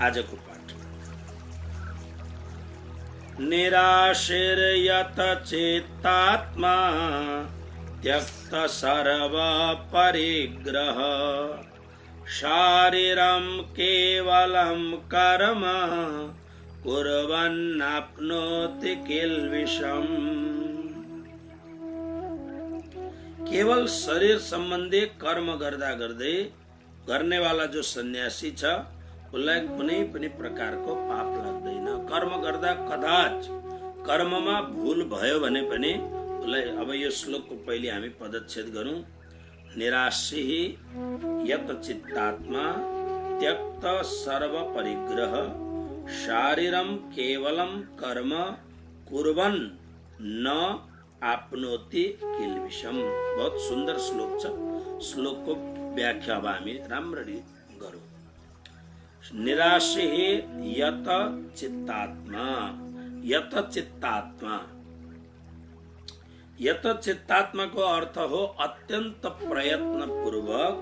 आजको पाठ। निराशीर्यत चित्तात्मा त्यक्त सर्व परिग्रह शारीरम केवलम कर्म कुर्वन्नाप्नोति किल्बिषम्। केवल शरीर सम्बन्धी कर्म गर्दा गर्दै गर्नेवाला जो सन्यासी छ उसलाई कुनै पनि प्रकारको पाप लाग्दैन। कर्म गर्दा कदाच कर्ममा भूल भयो भने पनि उसलाई, अब यो श्लोकको पहिले हामी पदच्छेद गरौँ। निराशी यत चित्तात्मा त्यक्त सर्व परिग्रह शारीरम केवलम कर्म कुर्वन् न आपनोति किल्बिषम्। बहुत सुन्दर श्लोक छ। श्लोकको व्याख्या अब हामी राम्ररी गरौँ। निराशी यत चित्तात्मा, यत चित्तात्मा, यत चित्तात्मा को अर्थ हो अत्यन्त प्रयत्न पूर्वक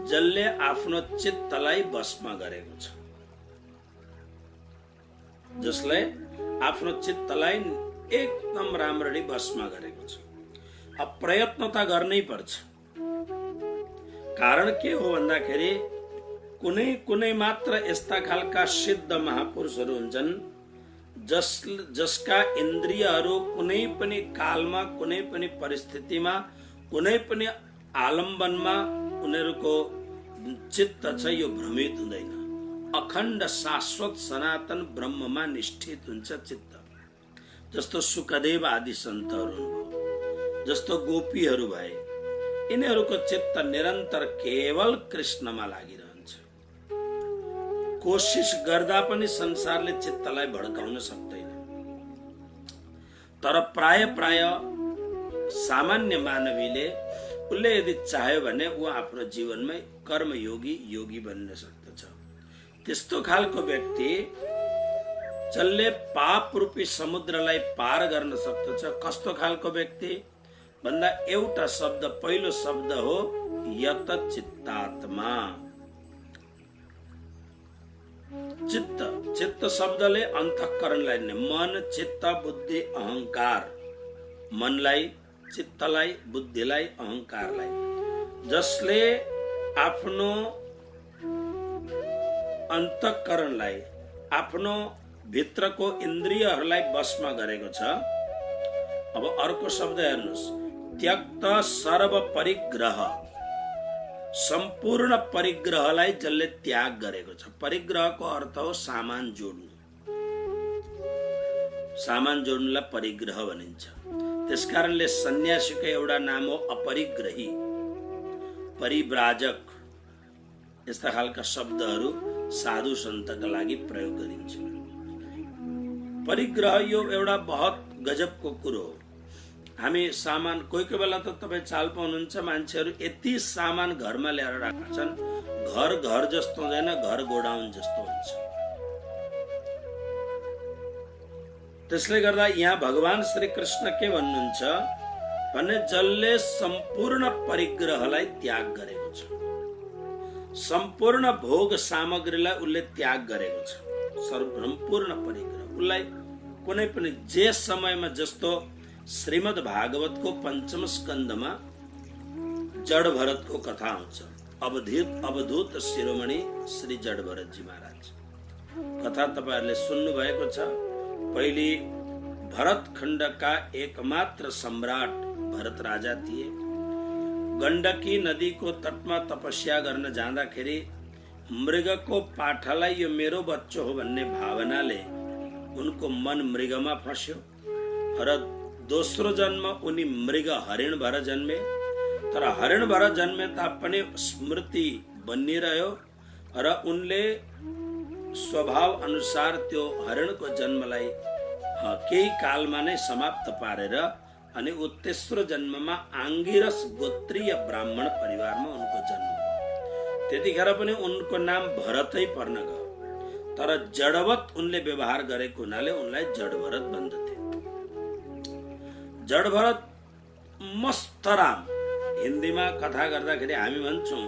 जसले आफ्नो चित्तलाई बसमा गरेको छ, जसले आफ्नो चित्तलाई एकदम राम्ररी बसमा गरेको छ। अब प्रयत्न त गर्नै पर्छ। कारण के हो भन्दाखेरि कुनै कुनै मात्र यस्ता खालका सिद्ध महापुरुषहरू हुन्छन् जसका इन्द्रियहरू कुनै पनि कालमा, कुनै पनि परिस्थितिमा, कुनै पनि आलम्बनमा उनीहरूको चित्त छ यो भ्रमित हुँदैन। अखण्ड शाश्वत सनातन ब्रह्ममा निष्ठित हुन्छ चित्त। जस्तो सुखदेव आदि सन्तहरू हुनुभयो, जस्तो गोपीहरू भए, यिनीहरूको चित्त निरन्तर केवल कृष्णमा लागिरहन्छ। कोशिश गर्दा पनि संसारले चित्तलाई भड्काउन सक्दैन। तर प्राय सामान्य मानवीले उसले यदि चाह्यो भने ऊ आफ्नो जीवनमै कर्मयोगी बन्न सक्दछ। त्यस्तो खालको व्यक्ति जसले पाप रूपी समुद्रलाई पार गर्न सक्दछ। कस्तो खालको व्यक्ति भन्दा एउटा शब्द, पहिलो शब्द हो यत चित्तात्मा। चित्त, चित्त शब्दले अन्तःकरणलाई, मन, चित्त, बुद्धि, अहंकार, मनलाई, चित्तलाई, बुद्धिलाई, अहंकारलाई, जसले आफ्नो अन्तःकरणलाई, आफ्नो भित्रको इन्द्रियहरूलाई बसमा गरेको छ। अब अर्को शब्द हेर्नुहोस्, त्यक्त सर्व परिग्रह, सम्पूर्ण परिग्रहलाई जसले त्याग गरेको छ। परिग्रहको अर्थ हो सामान जोड्नु। सामान जोड्नुलाई परिग्रह भनिन्छ। त्यसकारणले सन्यासीको एउटा नाम हो अपरिग्रही, परिव्राजक। यस्ता खालका शब्दहरू साधु सन्तका लागि प्रयोग गरिन्छ। परिग्रह यो एउटा बहुत गजबको कुरो हो। हामी सामान कोही बेला त तपाईँ चाल पाउनुहुन्छ, मान्छेहरू यति सामान घरमा ल्याएर राखेका छन्, घर जस्तो हुँदैन, घर गोडाउन जस्तो हुन्छ। त्यसले गर्दा यहाँ भगवान श्री कृष्ण के भन्नुहुन्छ भने जसले सम्पूर्ण परिग्रहलाई त्याग गरेको छ, सम्पूर्ण भोग सामग्रीलाई उसले त्याग गरेको छ। सम्पूर्ण परिग्रह उसलाई कुनै पनि जे समयमा, जस्तो श्रीमद् भागवतको पंचम स्कन्धमा जड भरतको कथा आउँछ। अवधूत शिरोमणि श्री जड भरतजी महाराज कथा तपाईहरुले सुन्नु भएको छ। पहिले भरत खण्डका एकमात्र सम्राट भरत राजा थिए। गण्डकी नदीको तटमा तपस्या गर्न जाँदाखेरि मृगको पाठालाई यो मेरो बच्चो हो भन्ने भावनाले उनको मन मृगमा फस्यो र दोस्रो जन्म उनी मृग हरिण भएर जन्मे। तर हरिण भएर जन्मे तापनि स्मृति बनिरह्यो र उनले स्वभाव अनुसार त्यो हरिणको जन्मलाई केही कालमा नै समाप्त पारेर अनि तेस्रो जन्ममा आंगिरस गोत्रीय ब्राह्मण परिवारमा उनको जन्म भयो। त्यतिखेर पनि उनको नाम भरतै पर्न गयो। तर जडवत उनले व्यवहार गरेको हुनाले उनलाई जडभरत भन्दथे। जडभरत मस्त राम। हिन्दीमा कथा गर्दाखेरि हामी भन्छौं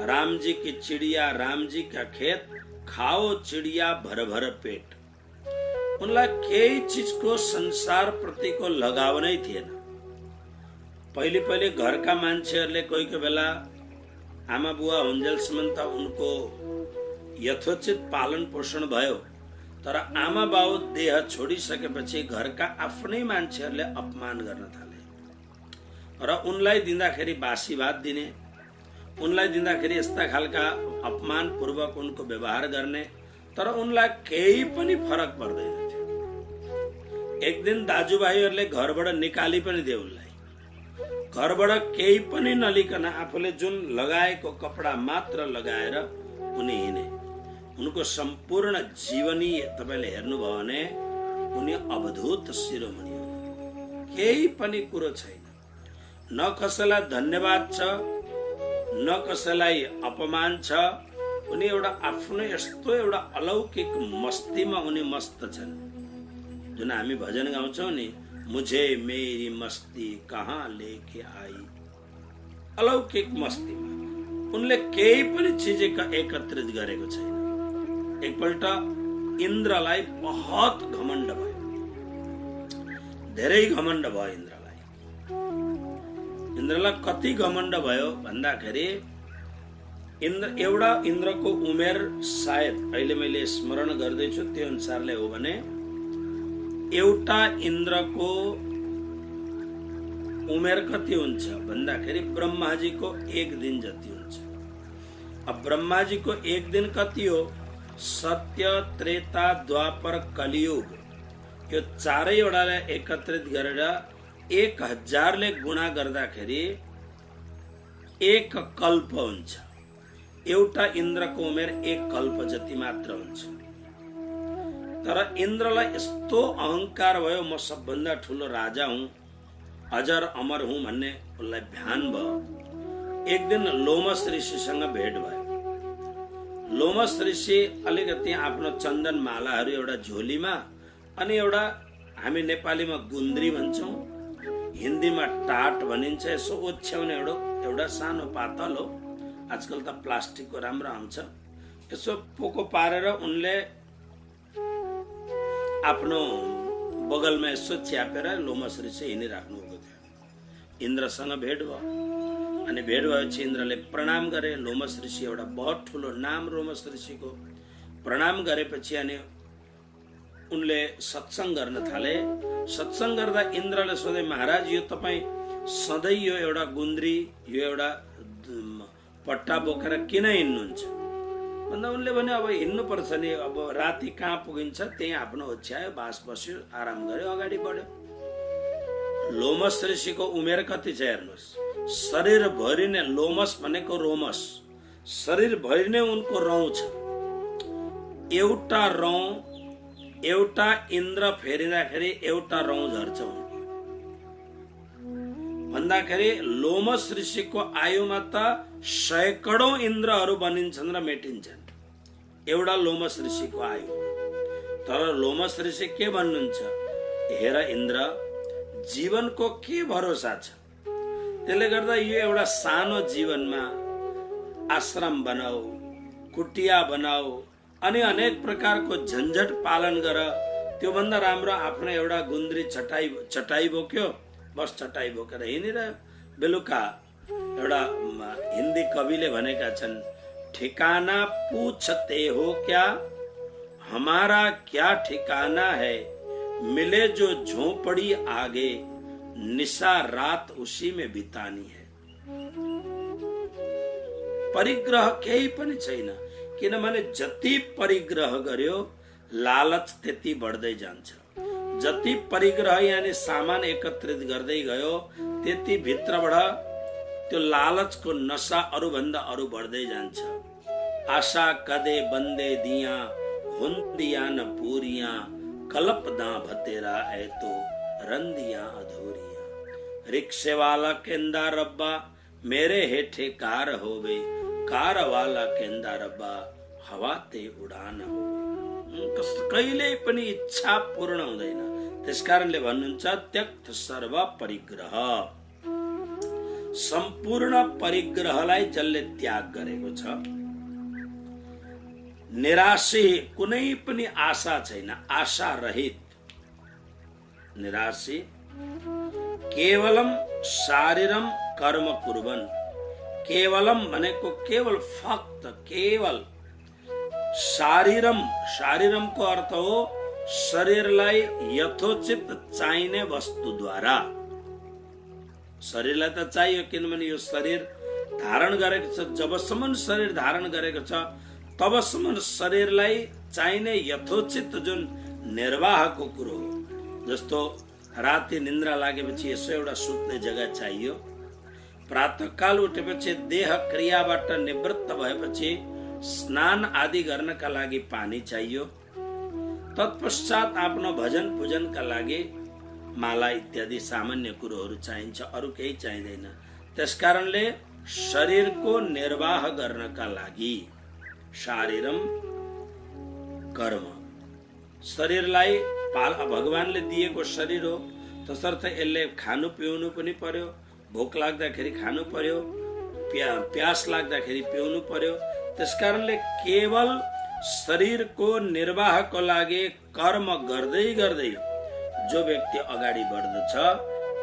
रामजी की चिड़िया, रामजी का खेत, खाओ चिडिया भर भर पेट। उनलाई केही चिजको संसार प्रतिको लगाव नै थिएन। पहिले पहिले घरका मान्छेहरूले कोही कोही बेला आमा बुवा हुन्जेलसम्म त उनको यथोचित पालन पोषण भयो, तर आमा बाउ देह छोडिसकेपछि घरका आफ्नै मान्छेहरूले अपमान गर्न थाले र उनलाई दिँदाखेरि बासी भात दिने, उनलाई दिँदाखेरि यस्ता खालका अपमान पूर्वक उनको व्यवहार गर्ने, तर उनलाई केही पनि फरक पर्दैन थियो। एक दिन दाजुभाइहरूले घरबाट निकाली पनि दिए उनलाई। घरबाट केही पनि नलिकन आफूले जुन लगाएको कपडा मात्र लगाएर उनी हिँडे। उनको सम्पूर्ण जीवनी तपाईले हेर्नुभयो भने उनी अवधूत शिरोमणि हो। केही पनि कुरो छैन, न कसैलाई धन्यवाद छ, न कसैलाई अपमान छ। उनी एउटा आफ्नो यस्तो एउटा अलौकिक मस्तीमा उनी मस्त छन्, जुन हामी भजन गाउँछौं नि, मुझे मेरी मस्ती कहाँ लेके आई। अलौकिक मस्तीमा उनले केही पनि चिज एकत्रित गरेको छैन। एकपल्ट इन्द्रलाई बहुत घमण्ड भयो, धेरै घमण्ड भयो इन्द्रलाई। इन्द्रलाई कति घमण्ड भयो भन्दाखेरि इन्द्रको उमेर सायद अहिले मैले स्मरण गर्दैछु त्यो अनुसारले हो भने एउटा इन्द्रको उमेर कति हुन्छ भन्दाखेरि ब्रह्माजीको एक दिन जति हुन्छ। अब ब्रह्माजीको एक दिन कति हो? सत्य, त्रेता, द्वापर, कलियुग, यो चारैवटालाई एकत्रित गरेर 1000ले गुणा गर्दाखेरि एक कल्प हुन्छ। एउटा इन्द्रको उमेर एक कल्प जति मात्र हुन्छ। तर इन्द्रलाई यस्तो अहंकार भयो, म सबभन्दा ठुलो राजा हुँ, अजर अमर हुँ भन्ने उसलाई ध्यान भयो। एक दिन लोमस ऋषिसँग भेट भयो। लोमस ऋषि अलिकति आफ्नो चन्दन मालाहरू एउटा झोलीमा अनि एउटा हामी नेपालीमा गुन्द्री भन्छौं, हिन्दीमा टाट भनिन्छ, यसो ओछ्याउने एउटा सानो पातल हो। आजकल त प्लास्टिकको राम्रो आउँछ। यसो पोको पारेर उनले आफ्नो बगलमा यसो च्यापेर लोमस ऋषि हिँडिराख्नु भएको थियो। इन्द्रसँग भेट भयो अनि भेट भएपछि इन्द्रले प्रणाम गरे। लोमस ऋषि एउटा बहुत ठुलो नाम लोमस ऋषिको। प्रणाम गरेपछि अनि उनले सत्संग गर्न थाले। सत्संग गर्दा इन्द्रले सोधे, महाराज यो तपाईँ सधैँ यो एउटा गुन्द्री, यो एउटा पट्टा बोकेर किन हिँड्नुहुन्छ भन्दा उनले भने अब हिँड्नु पर्छ नि, अब राति कहाँ पुगिन्छ त्यही आफ्नो ओछ्यायो, बास बस्यो, आराम गर्यो, अगाडि बढ्यो। लोमस ऋषिको उमेर कति छ हेर्नुहोस्। शरीर भरि नै, लोमस भनेको रोमस, शरीर भरि नै उनको रौँ छ। एउटा रौँ, एउटा इन्द्र फेरिँदाखेरि एउटा रौँ झर्छ भन्दाखेरि लोमस ऋषिको आयुमा त सैकडौं इन्द्रहरू बनिन्छन् र मेटिन्छन् एउटा लोमस ऋषिको आयु। तर लोमस ऋषि के भन्नुहुन्छ, हेर इन्द्र, जीवनको के भरोसा छ? त्यसले गर्दा यो एउटा सानो जीवनमा आश्रम बनाऊ, कुटिया बनाऊ अनि अनेक प्रकारको झन्झट पालन गर। त्यो भन्दा राम्रो आफ्नो एउटा गुन्द्री चटाई बोक्यो, बस चटाई बोकेर हिँडिरह्यो। बेलुका एउटा हिन्दी कविले भनेका छन्, ठिकाना पूछते हो क्या, हमारा क्या ठिकाना है, मिले जो झोपड़ी आगे, निशा रात उसी में बितानी है। परिग्रह केही पनि छैन, किनभने जति परिग्रह गर्यो लालच त्यति बढ्दै जान्छ। जति परिग्रह यानी सामान एकत्रित गर्दै गयो त्यति भित्रबाट त्यो लालचको नशा अरूभन्दा अरू बढ्दै जान्छ। आशा कदे बन्दे दिया हुन्दिया न पूरिया, कल्पदा भतेरा है तो रंदिया अधूरिया। रिक्शे वाला केंदा रब्बा मेरे हेठे कार होवे, कार वाला केंदा रब्बा हवा ते उडान होवे। कहिल्यै पनि इच्छा पूर्ण हुँदैन। त्यसकारणले भन्नुहुन्छ त्यक्त सर्व परिग्रह। सम्पूर्ण परिग्रहलाई जसले त्याग गरेको छ, निराशी, कुनै पनि आशा छैन, आशा रहित निराशी। केवलम शारीरम कर्म कुर्वन्, केवलम भनेको केवल, फक्त केवल। शारीरम, शारीरम को अर्थ हो शरीरलाई यथोचित चाहिने वस्तुद्वारा। शरीरलाई त चाहियो, किनभने यो शरीर धारण गरेको छ। जबसम्म शरीर धारण गरेको छ तबसम्म शरीरलाई चाहिने यथोचित जुन निर्वाहको कुरो हो। जस्तो राति निन्द्रा लागेपछि यसो एउटा सुत्ने जग्गा चाहियो। प्रातःकाल उठेपछि देह क्रियाबाट निवृत्त भएपछि स्नान आदि गर्नका लागि पानी चाहियो। तत्पश्चात आफ्नो भजन पूजनका लागि माला इत्यादि सामान्य कुरोहरू चाहिन्छ, अरू केही चाहिँदैन। त्यसकारणले शरीरको निर्वाह गर्नका लागि शारीरम कर्म, शरीरलाई भगवानले दिएको शरीर हो, तसर्थ यसले खानु पिउनु पनि पर्यो। भोक लाग्दाखेरि खानु पर्यो, प्यास लाग्दाखेरि पिउनु पर्यो। त्यसकारणले केवल शरीरको निर्वाहको लागि कर्म गर्दै गर्दै जो व्यक्ति अगाडि बढ्दछ,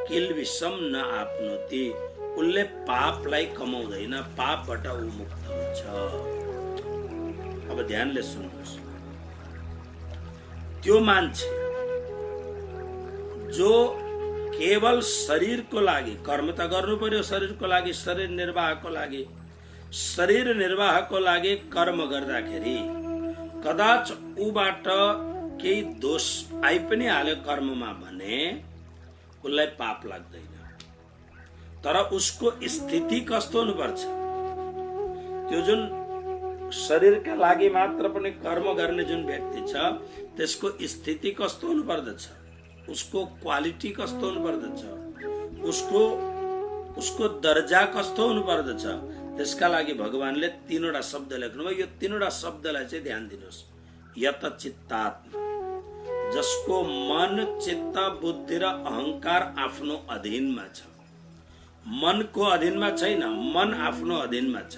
किल्बिषम न आफ्नोति, उसले पापलाई कमाउँदैन, पापबाट ऊ मुक्त हुन्छ। अब ध्यानले सुन्नुहोस्, त्यो मान्छे जो केवल शरीरको लागि कर्म त गर्नु पर्यो, शरीरको लागि, शरीर निर्वाहको लागि, शरीर निर्वाहको लागि कर्म गर्दाखेरि कदाच ऊबाट केही दोष आइ पनि हाल्यो कर्ममा भने उसलाई पाप लाग्दैन। तर उसको स्थिति कस्तो हुनुपर्छ? त्यो जुन शरीरका लागि मात्र पनि कर्म गर्ने जुन व्यक्ति छ त्यसको स्थिति कस्तो हुनु पर्दछ, उसको क्वालिटी कस्तो हुनु पर्दछ, उसको दर्जा कस्तो हुनु पर्दछ। त्यसका लागि भगवानले तीनवटा शब्द लेख्नुभयो। यो तीनवटा शब्दलाई चाहिँ ध्यान दिनुहोस्। यत चित्तात्मा, जसको मन, चित्त, बुद्धि र अहंकार आफ्नो अधीनमा छ। मनको अधीनमा छैन, मन आफ्नो अधीनमा छ।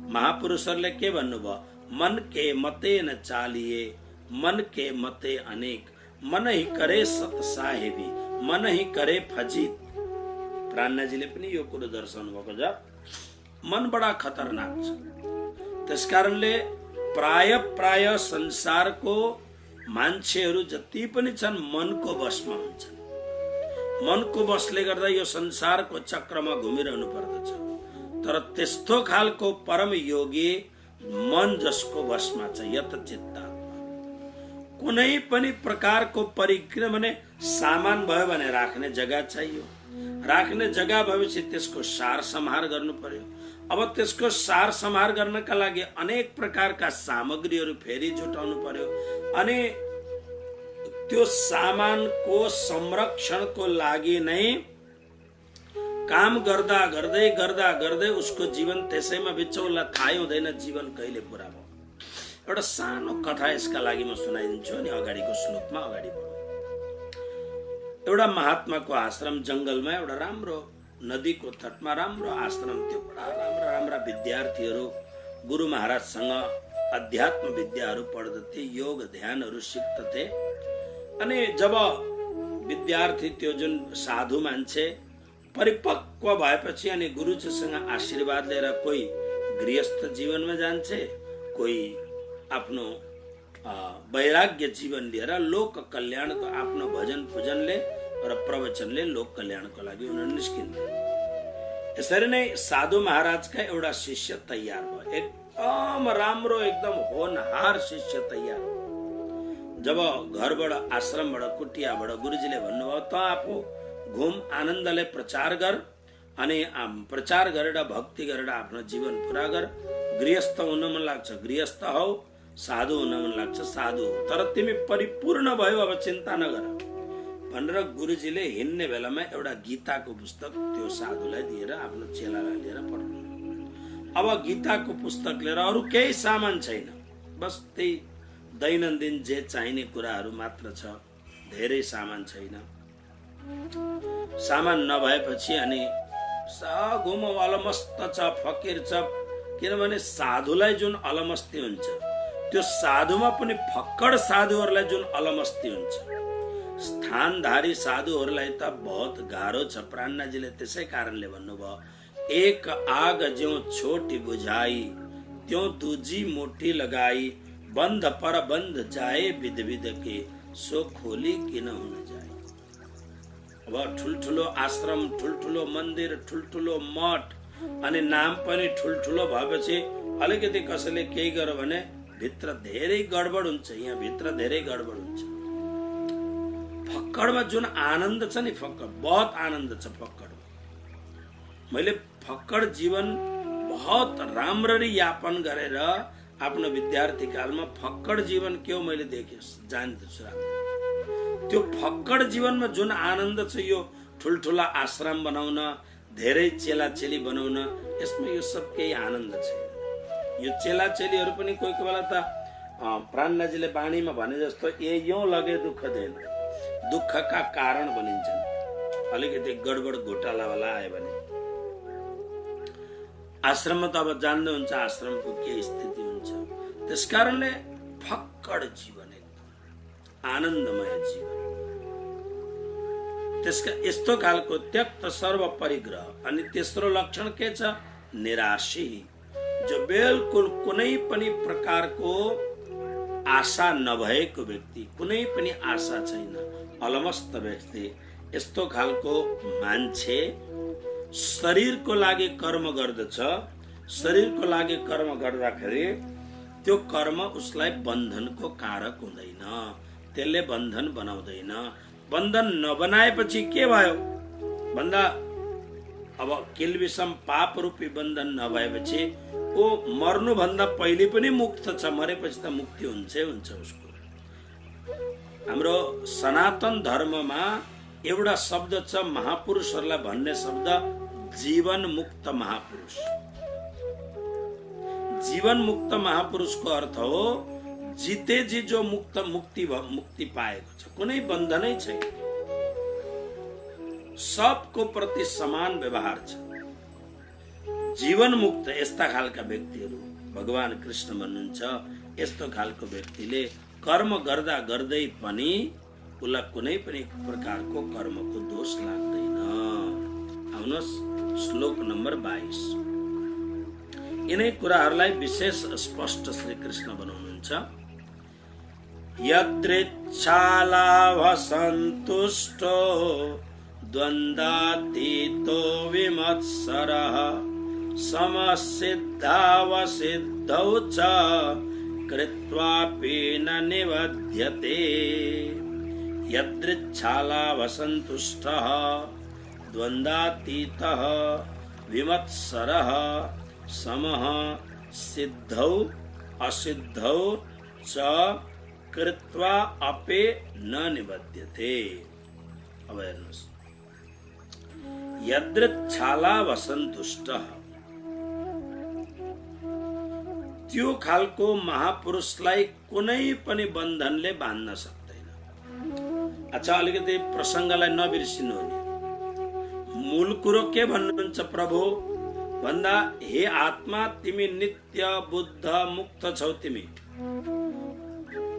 महापुरुषहरूले के भन्नुभयो? मन के मते न चालिए, मन के मते अनेक, मन ही करे सत साहेबी, मन ही करे फजित। प्राणनाजीले पनि यो कुरो दर्शाउनु भएको छ। मन बडा खतरनाक छ। त्यसकारणले प्राय संसारको मान्छेहरू जति पनि छन् मनको बसमा हुन्छन्। मनको बसले गर्दा यो संसारको चक्रमा घुमिरहनु पर्दछ। तर त्यस्तो खालको परम योगी मन जसको बसमा छ, यत चित्तात्मा। कुनै पनि प्रकारको परिक्रम भने सामान भयो भने राख्ने जग्गा चाहियो। राख्ने जग्गा भएपछि त्यसको सार संहार गर्नु पर्यो। अब त्यसको सार संहार गर्नका लागि अनेक प्रकारका सामग्रीहरू फेरि जुटाउनु पर्यो। अनि त्यो सामानको संरक्षणको लागि नै काम गर्दा गर्दै उसको जीवन त्यसैमा बित्छ। उसलाई थाहै हुँदैन जीवन कहिले पुरा भयो। एउटा सानो कथा यसका लागि म सुनाइदिन्छु अनि अगाडिको श्लोकमा अगाडि बढौँ। एउटा महात्माको आश्रम जंगलमा, एउटा राम्रो नदीको तटमा राम्रो आश्रम थियो। बडा राम्रा विद्यार्थीहरू गुरु महाराजसँग अध्यात्म विद्याहरू पढ्दथे, योग ध्यानहरू सिक्दथे। अनि जब विद्यार्थी त्यो जुन साधु मान्छे परिपक्व भएपछि अनि गुरुजीसँग आशीर्वाद लिएर कोही गृहस्थ जीवनमा जान्छे, कोही आफ्नो वैराग्य जीवन लिएर लोक कल्याणको आफ्नो भजन पूजनले र प्रवचनले लोक कल्याणको लागि उनीहरू निस्किन्थे। यसरी नै साधु महाराजका एउटा शिष्य तयार भयो। एकदम राम्रो, एकदम होनहार शिष्य तयार भयो। जब घरबाट, आश्रमबाट, कुटियाबाट गुरुजीले भन्नुभयो त आफू घुम, आनन्दले प्रचार गर अनि प्रचार गरेर भक्ति गरेर आफ्नो जीवन पुरा गर। गृहस्थ हुन मन लाग्छ गृहस्थ हौ, साधु हुन मन लाग्छ साधु हो, तर तिमी परिपूर्ण भयो, अब चिन्ता नगर भनेर गुरुजीले हिँड्ने बेलामा एउटा गीताको पुस्तक त्यो साधुलाई दिएर आफ्नो चेलालाई लिएर पढ्नु। अब गीताको पुस्तक लिएर अरू केही सामान छैन, बस त्यही दैनन्दिन जे चाहिने कुराहरू मात्र छ, धेरै सामान छैन। सामान नभएपछि अनि घुम अलमस्त छ, फकिर छ। किनभने साधुलाई जुन अलमस्ती हुन्छ त्यो साधुमा पनि फक्कड साधुहरूलाई जुन अलमस्ती हुन्छ, स्थानधारी साधुहरूलाई त बहुत गाह्रो छ। प्राणनाजीले त्यसै कारणले भन्नुभयो, एक आग ज्यों छोटी बुझाई त्यों दूजी मोटी लगाई, बंध पर बंध जाए विध विध के सो खोली किन हुन जाए। अब ठुल्ठुलो आश्रम, ठुल्ठुलो मन्दिर, ठुल्ठुलो मठ अनि नाम पनि ठुल्ठुलो भएपछि अलिकति कसैले केही गर्यो भने भित्र धेरै गडबड हुन्छ। यहाँ भित्र धेरै गडबड हुन्छ। फक्कडमा जुन आनन्द छ नि, फक्कड बहुत आनन्द छ फक्कडमा। मैले फक्कड जीवन बहुत राम्ररी यापन गरेर आफ्नो विद्यार्थी कालमा फक्कड जीवन के हो मैले देखेँ, जान्दछु राम्रो। त्यो फक्कड जीवनमा जुन आनन्द छ, यो ठुल्ठुला आश्रम बनाउन, धेरै चेलाचेली बनाउन, यसमा यो सब केही आनन्द छैन। यो चेलाचेलीहरू पनि कोही कोही बेला त प्राणनाजीले बाणीमा भने जस्तो ए यो लगे दुःख देन, दुःखका कारण बनिन्छन्। अलिकति गडबड घोटालावाला आयो भने आश्रममा त अब जान्दै हुन्छ आश्रमको के स्थिति हुन्छ। त्यसकारणले फक्कड जीवन, एकदम आनन्दमय जीवन। त्यसका यस्तो खालको त्यक्त सर्व परिग्रह। अनि तेस्रो लक्षण के छ? निराशी, जो बिल्कुल कुनै पनि प्रकारको आशा नभएको व्यक्ति, कुनै पनि आशा छैन, अलमस्त व्यक्ति। यस्तो खालको मान्छे शरीरको लागि कर्म गर्दछ। शरीरको लागि कर्म गर्दाखेरि त्यो कर्म उसलाई बन्धनको कारक हुँदैन, त्यसले बन्धन बनाउँदैन। बन्धन नबनाएपछि के भयो भन्दा अब किलबिसम पाप रूपी बन्धन नभएपछि ओ मर्नुभन्दा पहिले पनि मुक्त छ, मरेपछि त मुक्ति हुन्छै हुन्छ उसको। हाम्रो सनातन धर्ममा एउटा शब्द छ महापुरुषहरूलाई भन्ने शब्द, जीवन मुक्त महापुरुष। जीवन मुक्त महापुरुषको अर्थ हो जिते जी जो मुक्ति पाएको छ, कुनै बन्धनै छैन, सबको प्रति समान व्यवहार छ। जीवन मुक्त यस्ता खालका व्यक्तिहरू भगवान कृष्ण भन्नुहुन्छ। यस्तो खालको व्यक्तिले कर्म गर्दा गर्दै पनि उसलाई कुनै पनि प्रकारको कर्मको दोष लाग्दैन। आउनुहोस् श्लोक नम्बर 22। यिनै कुराहरूलाई विशेष स्पष्ट श्री कृष्ण बनाउनुहुन्छ। यदृच्छालाभसन्तुष्टो द्वन्द्वातीतो विमत्सरः समसिद्धावसिद्धौ च कृत्वापि न निबध्यते। यदृच्छालाभसन्तुष्टः द्वन्द्वातीतः विमत्सरः समः सिद्धौ असिद्धौ च कृत्वा अपि न निबध्यते। अब हेर्नुहोस्, यदृच्छालाभसन्तुष्टः, त्यो खालको महापुरुषलाई कुनै पनि बन्धनले बाँध्न सक्दैन। अच्छा, अलिकति प्रसङ्गलाई नबिर्सिनु नि। मूल कुरो के भन्नुहुन्छ प्रभु भन्दा, हे आत्मा तिमी नित्य बुद्ध मुक्त छौ। तिमी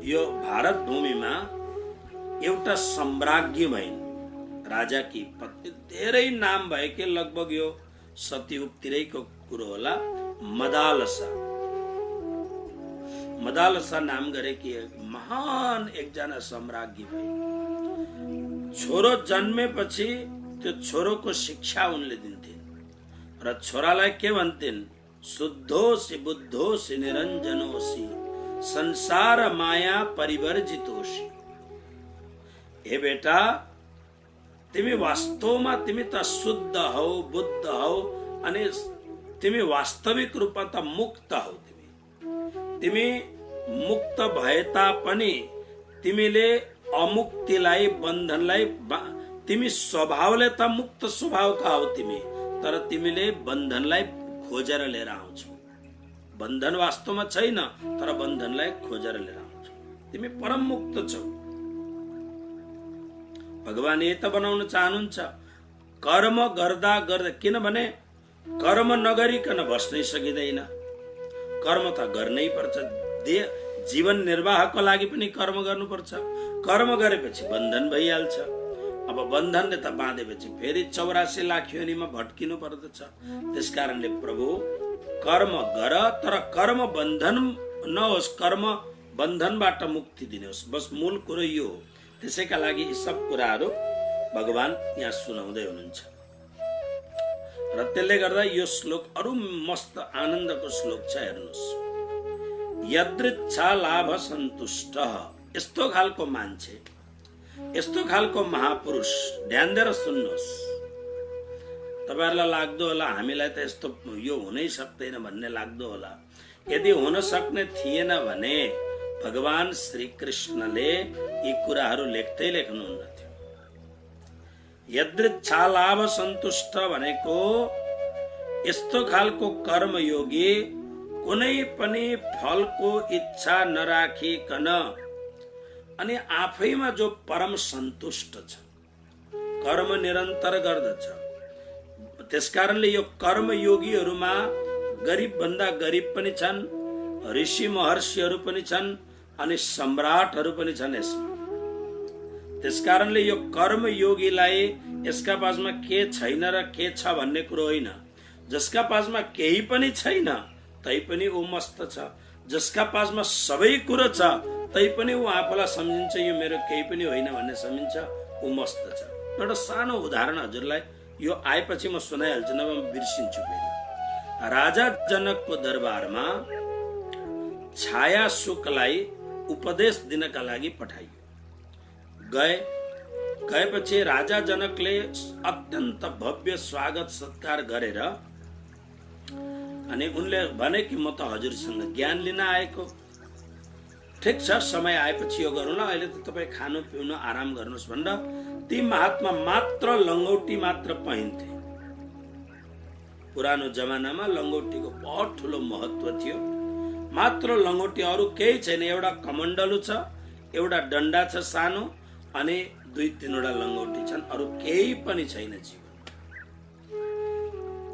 यो भारत भूमिमा एउटा सम्राज्ञी भइन्, राजाकी पत्नी, धेरै नाम भएकै, लगभग यो सतयुगतिरैको कुरो होला। मदालसा नाम गरेकी महान एकजना सम्राज्ञी भइन्। छोरो जन्मेपछि त्यो छोरोको शिक्षा उनले दिन्थिन् र छोरालाई के भन्थिन्? शुद्धोसी बुद्धोसी निरञ्जनोसी संसार माया परिवर्जितोसी। हे बेटा, तिमी वास्तवमा तिमी त शुद्ध हौ, बुद्ध हौ, अनि तिमी वास्तविक रूपमा त मुक्त हौ। तिमी मुक्त भए तापनि तिमीले अमुक्तिलाई, बन्धनलाई, तिमी स्वभावले त मुक्त स्वभावका हौ तिमी, तर तिमीले बन्धनलाई खोजेर लिएर आउँछौ। बन्धन वास्तवमा छैन, तर बन्धनलाई खोजेर लिएर आउँछौ। तिमी परम मुक्त छौ। भगवान यही त बनाउन चाहनुहुन्छ। कर्म गर्दा गर्दा, किनभने कर्म नगरिकन बस्नै सकिँदैन। कर्म त गर्नै पर्छ। जीवन निर्वाहको लागि पनि कर्म गर्नुपर्छ। कर्म गरेपछि बन्धन भइहाल्छ। अब बन्धनले त बाँधेपछि फेरि 84 लाख योनिमा भट्किनु पर्दछ। त्यसकारणले प्रभु कर्म गर, तर कर्म बन्धन नहोस्, कर्म बन्धनबाट मुक्ति दिनुहोस्। बस मूल कुरो यो हो। त्यसैका लागि यी सब कुराहरू भगवान यहाँ सुनाउँदै हुनुहुन्छ। र त्यसले गर्दा यो श्लोक अरु मस्त आनन्दको श्लोक छ। हेर्नुहोस्, यदृच्छा लाभ सन्तुष्ट, यस्तो खालको मान्छे, यस्तो खालको महापुरुष, ध्यान दिएर सुन्नुहोस्। तपाईहरुलाई लाग्दो होला हामीलाई त यस्तो यो हुनै सक्दैन भन्ने लाग्दो होला। यदि हुन सक्ने थिएन भने भगवान श्री कृष्णले यी कुराहरू लेख्दै लेख्नुहुन्न थियो। यदृच्छा लाभ सन्तुष्ट भनेको यस्तो खालको कर्मयोगी कुनै पनि फलको इच्छा नराखिकन अनि आफैमा जो परम सन्तुष्ट छ, कर्म निरन्तर गर्दछ। त्यसकारणले यो कर्मयोगीहरूमा गरिब भन्दा गरिब पनि छन्, ऋषि महर्षिहरू पनि छन् अनि सम्राटहरू पनि छन् यसमा। त्यसकारणले यो कर्मयोगीलाई यसका पासमा के छैन र के छ भन्ने कुरो होइन। जसका पासमा केही पनि छैन तै पनि ऊ मस्त छ, जसका पासमा सबै कुरो छ तै पनि ऊ आफूलाई सम्झिन्छ यो मेरो केही पनि होइन भन्ने सम्झिन्छ, ऊ मस्त छ। एउटा सानो उदाहरण हजुरलाई यो आएपछि म सुनाइहाल्छु, नभए म बिर्सिन्छु फेरि। राजा जनकको दरबारमा छाया शुकलाई उपदेश दिनका लागि पठाइयो। गएपछि राजा जनकले अत्यन्त भव्य स्वागत सत्कार गरेर अनि उनले भने कि म त हजुरसँग ज्ञान लिन आएको। ठिक छ, समय आएपछि यो गरौँला, अहिले त तपाईँ खानु पिउनु आराम गर्नुहोस् भनेर ती महात्मा मात्र लङ्गौटी मात्र पहिन्थे। पुरानो जमानामा लङ्गौटीको बहुत ठुलो महत्व थियो। मात्र लङ्गौटी, अरू केही छैन। एउटा कमण्डलु छ, एउटा डन्डा छ सानो, अनि 2-3 लङ्गौटी छन्, अरू केही पनि छैन जीवन।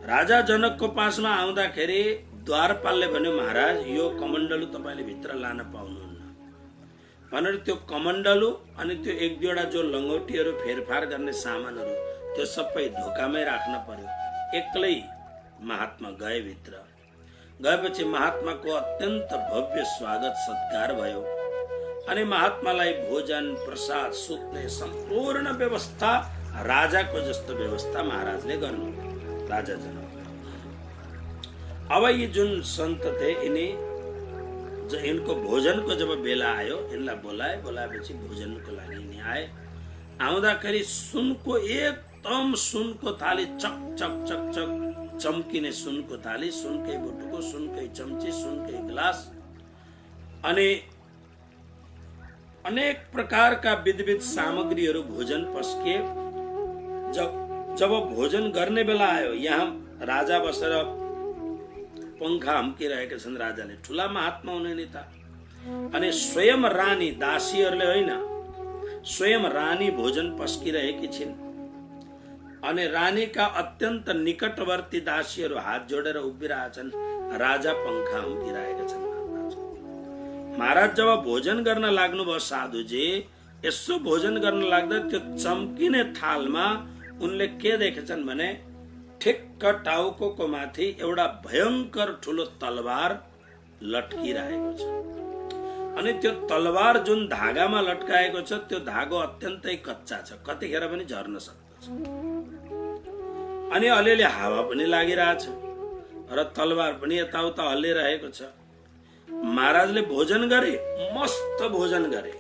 राजा जनकको पासमा आउँदाखेरि द्वारपालले भन्यो, महाराज यो कमण्डलु तपाईँले भित्र लान पाउनुहुन्न भनेर त्यो कमण्डलु अनि त्यो 1-2 जो लङ्गौटीहरू फेरफार गर्ने सामानहरू त्यो सबै ढोकामै राख्न पर्यो। एक्लै महात्मा गए भित्र। गएपछि महात्माको अत्यन्त भव्य स्वागत सत्कार भयो अनि महात्मालाई भोजन प्रसाद सुत्ने सम्पूर्ण व्यवस्था राजाको जस्तो व्यवस्था महाराजले गर्नु। राजा जनक अब यी जुन सन्त थे इनको भोजनको जब बेला आयो, इनलाई बोलाएपछि भोजनको लागि यिनी आए। आउँदाखेरि सुनको एकदम सुनको थाली, चक चक चक चक चम्किने सुनको थाली, सुनकै बुटुको, सुनकै चम्ची, सुनकै गिलास अनि अनेक प्रकारका विविध सामग्रीहरू भोजन पस्के। जब भोजन गर्ने बेला आयो, यहाँ राजा बसेर पंखा हम्किरहेका छन् राजाले, ठुला महात्मा हुने नेता। अनि स्वयं रानी, दासीहरूले होइन, स्वयं रानी भोजन पस्किरहेकी छिन् अनि रानीका अत्यन्त निकटवर्ती दासीहरू हात जोडेर उभिरहेछन्। राजा पंखा हम्किरहेका छन्। महाराज जब भोजन गर्न लाग्नुभयो, साधुजी यसो भोजन गर्न लाग्दा त्यो चम्किने थालमा उनले के देखेछन् भने ठिक्क टाउको माथि एउटा भयंकर ठुलो तलवार लट्किरहेको छ। अनि त्यो तलवार जुन धागामा लट्काएको छ त्यो धागो अत्यन्तै कच्चा छ, कतिखेर पनि झर्न सक्दछ। अनि अलिअलि हावा पनि लागिरहेछ र तलवार पनि यताउता हल्लिरहेको छ। महाराजले भोजन गरे, मस्त भोजन गरे।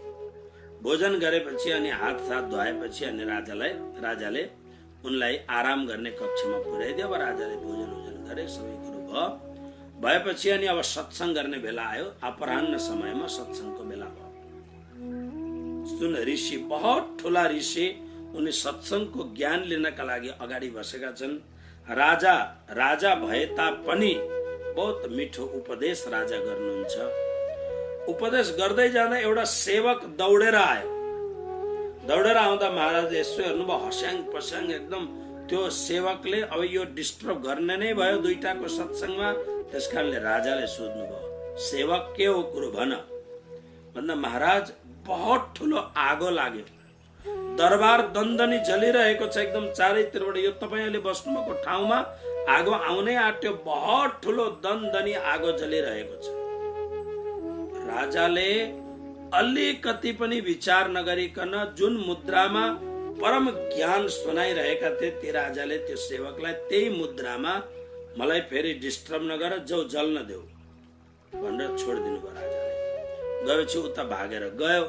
भोजन गरेपछि अनि हात धुवाएपछि अनि राजाले उनलाई आराम गर्ने कक्षमा पुर्याइदियो। अब राजाले भोजन गरे, सबै कुरो भएपछि अनि अब सत्संग गर्ने बेला आयो। अपराह्न समयमा सत्संगको बेला भयो। जुन ऋषि, बहुत ठुला ऋषि, उनी सत्संगको ज्ञान लिनका लागि अगाडि बसेका छन्। राजा भए तापनि बहुत मिठो उपदेश राजा गर्नुहुन्छ। उपदेश गर्दै जाँदा एउटा सेवक दौडेर आयो। दौडेर आउँदा महाराजले यसो हेर्नुभयो, हस्याङ पस्याङ एकदम। त्यो सेवकले अब यो डिस्टर्ब गर्ने नै भयो दुईटाको सत्संगमा। त्यसकारणले राजाले सोध्नुभयो, सेवक के हो कुरो भन। भन्दा महाराज बहुत ठुलो आगो लाग्यो, दरबार दन्दनी जलिरहेको छ, एकदम चारैतिरबाट यो तपाईले बस्नुभएको ठाउँमा आगो आउनै आट्यो, बहुत ठुलो दन्दनी आगो जलिरहेको छ। राजाले अलिकति पनि विचार नगरिकन जुन मुद्रामा परम ज्ञान सुनाइरहेका थिए ती राजाले त्यो सेवकलाई त्यही मुद्रामा मलाई फेरि डिस्टर्ब नगर, जाऊ जल्न देऊ भनेर छोडिदिनु भयो। राजाले गएपछि उता भागेर गयो।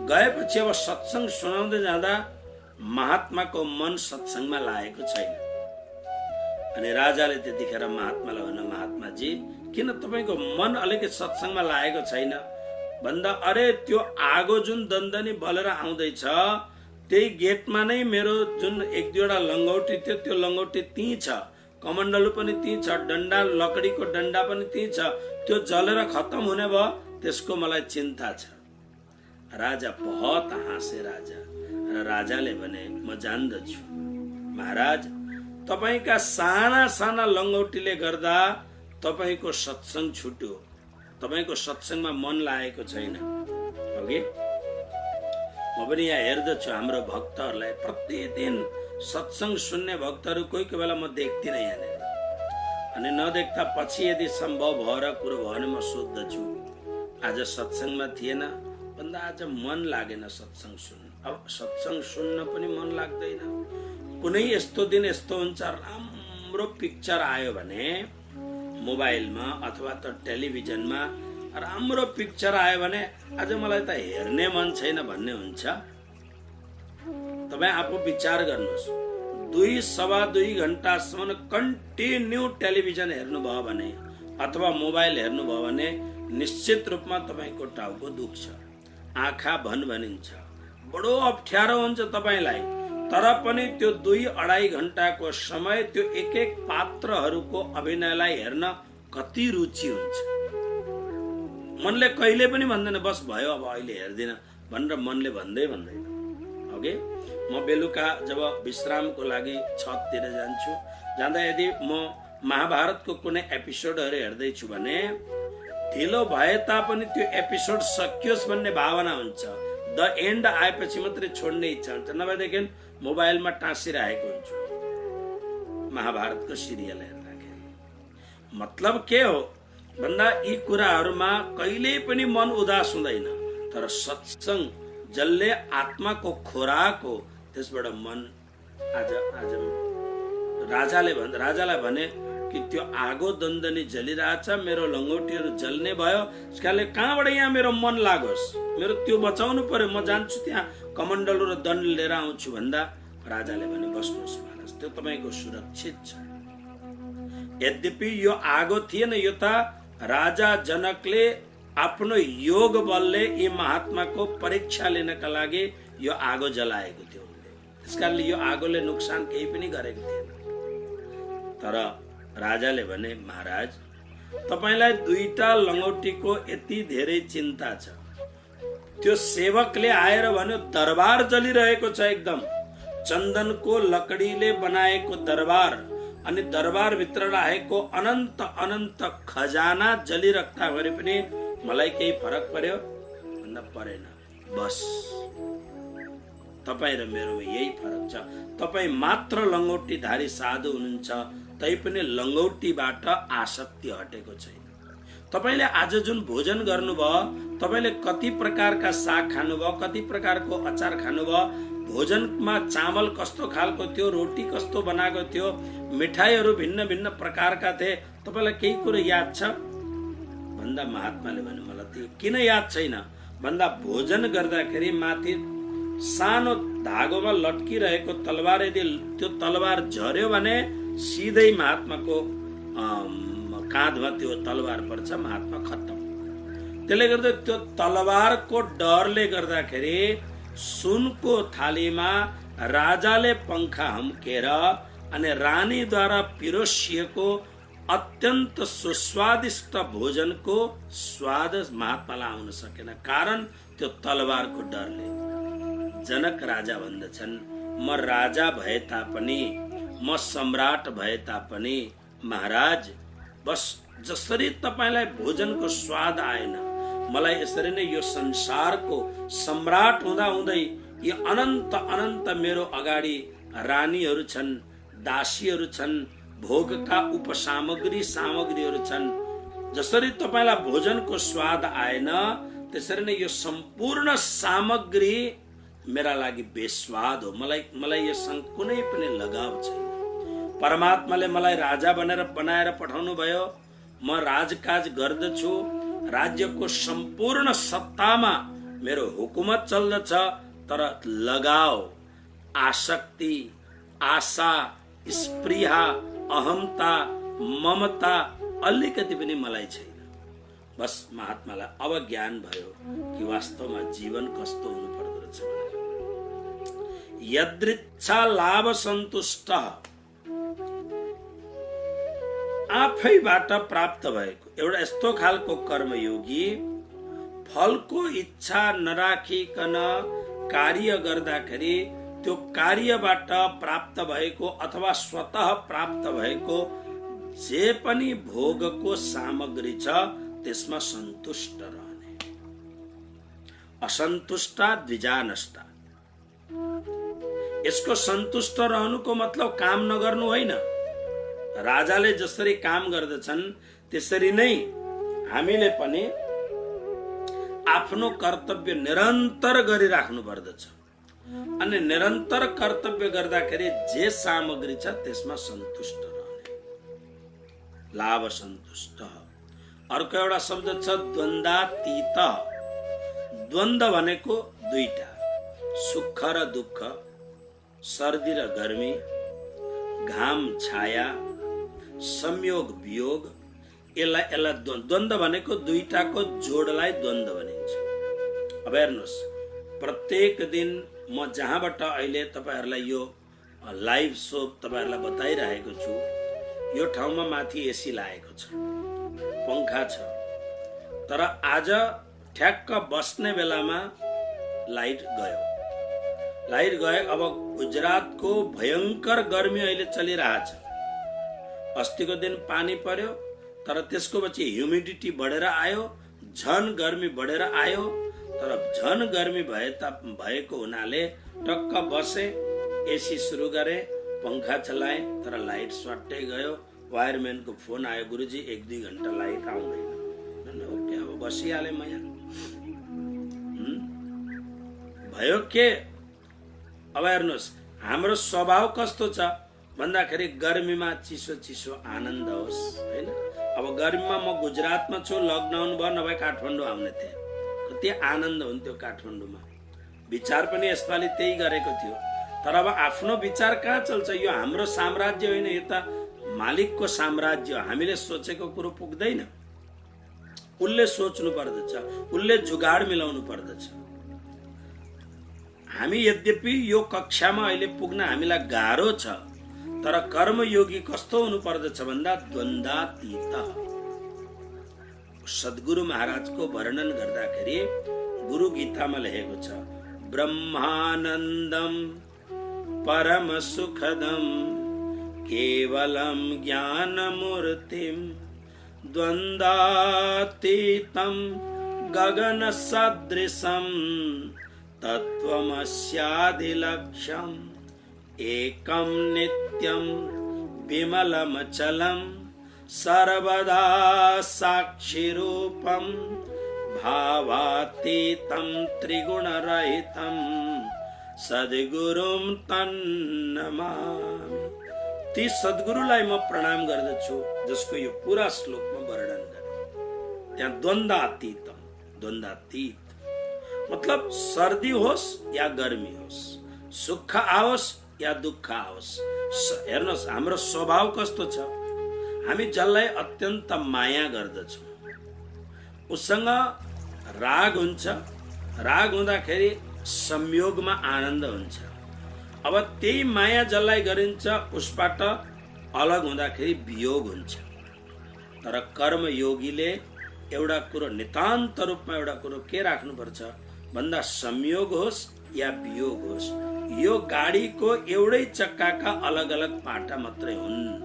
गएपछि अब सत्संग सुनाउँदै जाँदा महात्माको मन सत्संगमा लागेको छैन। अनि राजाले त्यतिखेर महात्मालाई भन्नु, महात्माजी किन तपाईको मन अलिकति सत्संगमा लागेको छैन भन्दा, अरे त्यो आगो जुन दन्दनी बलेर आउँदैछ त्यही गेटमा नै मेरो जुन एक दुईवटा लङ्गौटी थियो, त्यो लङ्गौटी त्यहीँ छ, कमण्डलु पनि त्यहीँ छ, डन्डा लकडीको डन्डा पनि त्यहीँ छ, त्यो जलेर खत्तम हुने भयो, त्यसको मलाई चिन्ता छ। राजा बहुत हाँसे। राजाले भने, म जान्दछु महाराज, तपाईका साना साना लङ्गौटीले गर्दा तपाईको सत्संग छुट्यो, तपाईको सत्संगमा मन लागेको छैन। अघि म पनि यहाँ हेर्दछु हाम्रो भक्तहरूलाई, प्रतिदिन सत्संग सुन्ने भक्तहरू कोही कोही बेला म देख्दिनँ यहाँनिर। अनि नदेख्दा पछि यदि सम्भव भएर कुरो भयो भने म सोध्दछु, आज सत्संगमा थिएन भन्दा आज मन लागेन सत्संग सुन्न। अब सत्संग सुन्न पनि मन लाग्दैन। कुनै यस्तो दिन यस्तो हुन्छ, राम्रो पिक्चर आयो भने मोबाइलमा अथवा त टेलिभिजनमा राम्रो पिक्चर आयो भने आज मलाई त हेर्ने मन छैन भन्ने हुन्छ। तपाईँ आफू विचार गर्नुहोस्, 2-2.5 घण्टासम्म कन्टिन्यू टेलिभिजन हेर्नुभयो भने अथवा मोबाइल हेर्नुभयो भने निश्चित रूपमा तपाईँको टाउको दुख्छ, आँखा भनिन्छ, बडो अप्ठ्यारो हुन्छ तपाईँलाई। तर पनि त्यो 2-2.5 घण्टाको समय त्यो एक एक पात्रहरूको अभिनयलाई हेर्न कति रुचि हुन्छ। मनले कहिले पनि भन्दैन बस भयो अब अहिले हेर्दिन भनेर मनले भन्दैन। ओके, म बेलुका जब विश्रामको लागि छततिर जान्छु, जाँदा यदि म महाभारतको कुनै एपिसोडहरू हेर्दैछु भने ढिलो भए तापनि त्यो एपिसोड सकियोस् भन्ने भावना हुन्छ। द एन्ड आएपछि मात्रै छोड्ने इच्छा हुन्छ, नभएदेखि मोबाइलमा टाँसिरहेको हुन्छु महाभारतको सिरियल हेर्दाखेरि। मतलब के हो भन्दा यी कुराहरूमा कहिल्यै पनि मन उदास हुँदैन, तर सत्संग जसले आत्माको खोराक हो त्यसबाट मन आज राजालाई भने कि त्यो आगो दन्दनी जलिरहेछ, मेरो लङ्गोटीहरू जल्ने भयो, त्यसकारणले कहाँबाट यहाँ मेरो मन लागोस्, मेरो त्यो बचाउनु पर्यो, म जान्छु त्यहाँ कमण्डलु र दण्ड लिएर आउँछु भन्दा राजाले भने बस्नुहोस् महाराज, त्यो तपाईँको सुरक्षित छ। यद्यपि यो आगो थिएन, यो त राजा जनकले आफ्नो योग बलले यी महात्माको परीक्षा लिनका लागि यो आगो जलाएको थियो। त्यसकारणले यो आगोले नोक्सान केही पनि गरेको थिएन। तर राजाले भने, महाराज तपाईलाई 2टा लङ्गौटीको यति धेरै चिन्ता छ, त्यो सेवकले आएर भन्यो दरबार जलिरहेको छ, एकदम चन्दनको लकडीले बनाएको दरबार, अनि दरबार भित्र राखेको अनन्त अनन्त खजाना जलिरहँदाखेरि पनि मलाई केही फरक पर्यो भन्दा परेन। बस तपाईँ र मेरो यही फरक छ, तपाईँ मात्र लङ्गौटीधारी साधु हुनुहुन्छ, तैपनि लङ्गौटीबाट आसक्ति हटेको छैन। तपाईले आज जुन भोजन गर्नुभयो, तपाईले कति प्रकारका साग खानुभयो, कति प्रकारको अचार खानुभयो, भोजनमा चामल कस्तो खालको थियो, रोटी कस्तो बनाएको थियो, मिठाईहरू भिन्न भिन्न प्रकारका थिए, तपाईलाई केही कुरो याद छ भन्दा महात्माले भने मलाई त्यो किन याद छैन भन्दा भोजन गर्दाखेरि माथि सानो धागोमा लट्किरहेको तलवार, यदि त्यो तलवार झर्यो भने सिधै महात्माको काँधमा त्यो तलवार पर्छ, महात्मा खत्तम। त्यसले गर्दा त्यो तलवारको डरले गर्दाखेरि सुनको थालीमा राजाले पंखा हम्केर अनि रानीद्वारा पिरोसिएको अत्यन्त सुस्वादिष्ट भोजनको स्वाद महात्मालाई आउन सकेन, कारण त्यो तलवारको डरले। जनक राजा भन्दछन्, म राजा भए तापनि, म सम्राट भए तापनि महाराज, बस जसरी तपाईलाई भोजनको स्वाद आएन, मलाई यसरी नै यो संसारको सम्राट हुँदा हुँदै यो अनन्त अनन्त मेरो अगाडि रानीहरू छन्, दासीहरू छन्, भोगका सामग्रीहरू छन्। जसरी तपाईलाई भोजनको स्वाद आएन, त्यसरी नै यो सम्पूर्ण सामग्री मेरा लागि बेस्वाद हो। मलाई यससँग कुनै पनि लगाव छैन। परमात्माले मलाई राजा बनाएर पठाउनु भयो। म राजकाज गर्दछु। राज्यको सम्पूर्ण सत्तामा मेरो हुकुमत चल्दछ। तर लगाव, आसक्ति, आशा, स्पृहा, अहमता, ममता अलिकति पनि मलाई छैन। बस महात्मालाई अब ज्ञान भयो कि वास्तवमा जीवन कस्तो हुनु पर्दो रहेछ भनेर। यदृच्छा लाभ सन्तुष्ट, आफैबाट प्राप्त भएको एउटा यस्तो खालको कर्मयोगी फलको इच्छा नराखिकन कार्य गर्दाखेरि त्यो कार्यबाट प्राप्त भएको अथवा स्वतः प्राप्त भएको जे पनि भोगको सामग्री छ त्यसमा सन्तुष्ट रहने। असन्तुष्ट द्विजानष्ट। यसको सन्तुष्ट रहनुको मतलब काम नगर्नु होइन। राजाले जसरी काम गर्दछन् त्यसरी नै हामीले पनि आफ्नो कर्तव्य निरन्तर गरिराख्नु पर्दछ। अनि निरन्तर कर्तव्य गर्दाखेरि जे सामग्री छ त्यसमा सन्तुष्ट रहने। लाभ सन्तुष्ट। अर्को एउटा शब्द छ द्वन्द्वातीत। द्वन्द्व भनेको दुईटा, सुख र दुःख, सर्दी र गर्मी, घाम छाया, संयोग वियोग। यसलाई द्वन्द्व भनेको दुईटाको जोडलाई द्वन्द्व भनिन्छ। अब हेर्नुहोस्, प्रत्येक दिन म जहाँबाट अहिले तपाईहरूलाई यो लाइभ सो तपाईहरूलाई बताइरहेको छु, यो ठाउँमा माथि एसी लागेको छ, पंखा छ। तर आज ठ्याक्क बस्ने बेलामा लाइट गयो। अब गुजरातको भयंकर गर्मी अहिले चलिरहेछ। अस्तिको दिन पानी पर्यो, तर त्यसको पछि ह्युमिडिटी बढेर आयो, झन गर्मी बढेर आयो। तर झन गर्मी भएको हुनाले टक्क बसे, एसी सुरु गरे, पंखा चलाए, तर लाइट स्वाट्टै गयो। वायरम्यानको फोन आयो, गुरुजी 1-2 घण्टा लाइट आउँदैन। ओके, अब बसिहाले म यहाँ। भयो के? अब हेर्नुहोस्, हाम्रो स्वभाव कस्तो छ भन्दाखेरि गर्मीमा चिसो चिसो आनन्द होस्, हैन? अब गर्मीमा म गुजरातमा छु, लकडाउन भयो, नभए काठमाडौँ आउने थिएँ। कति आनन्द हुन्थ्यो काठमाडौँमा। विचार पनि यसपालि त्यही गरेको थियो। तर अब आफ्नो विचार कहाँ चल्छ? यो हाम्रो साम्राज्य होइन, यो त मालिकको साम्राज्य। हामीले सोचेको कुरो पुग्दैन। उसले सोच्नु पर्दछ, उसले जुगाड मिलाउनु पर्दछ। हामी यद्यपि यो कक्षामा अहिले पुग्न हामीलाई गाह्रो छ, तर कर्मयोगी कस्तो हुनु पर्दछ भन्दा द्वन्द्वातीत। सद्गुरु महाराजको वर्णन गर्दाखेरि गुरु गीतामा लेखेको छ, ब्रह्मानन्दम परम सुखदम केवलम ज्ञानमूर्तिम द्वन्द्वातीतं गगन सदृशं तत्त्वमस्याधिलक्ष्यम् एकं नित्यं विमलमचलं सर्वदा साक्षिरूपं भावातीतं त्रिगुणरहितं सद्गुरुं तन्नमामि। ती सद्गुरुलाई म प्रणाम गर्दछु जसको यो पूरा श्लोकमा वर्णन गरे। त्यहाँ द्वन्द्वातीत मतलब सर्दी होस् या गर्मी होस्, सुख आओस् या दुःख आओस्। हेर्नुहोस्, हाम्रो स्वभाव कस्तो छ? हामी जसलाई अत्यन्त माया गर्दछौँ, उसँग राग हुन्छ। राग हुँदाखेरि संयोगमा आनन्द हुन्छ। अब त्यही माया जसलाई गरिन्छ उसबाट अलग हुँदाखेरि वियोग हुन्छ। तर कर्मयोगीले एउटा कुरो नितान्त रूपमा एउटा कुरो के राख्नुपर्छ भन्दा संयोग होस् या वियोग होस्, यो गाडीको एउटै चक्काका अलग अलग पाटा मात्रै हुन्।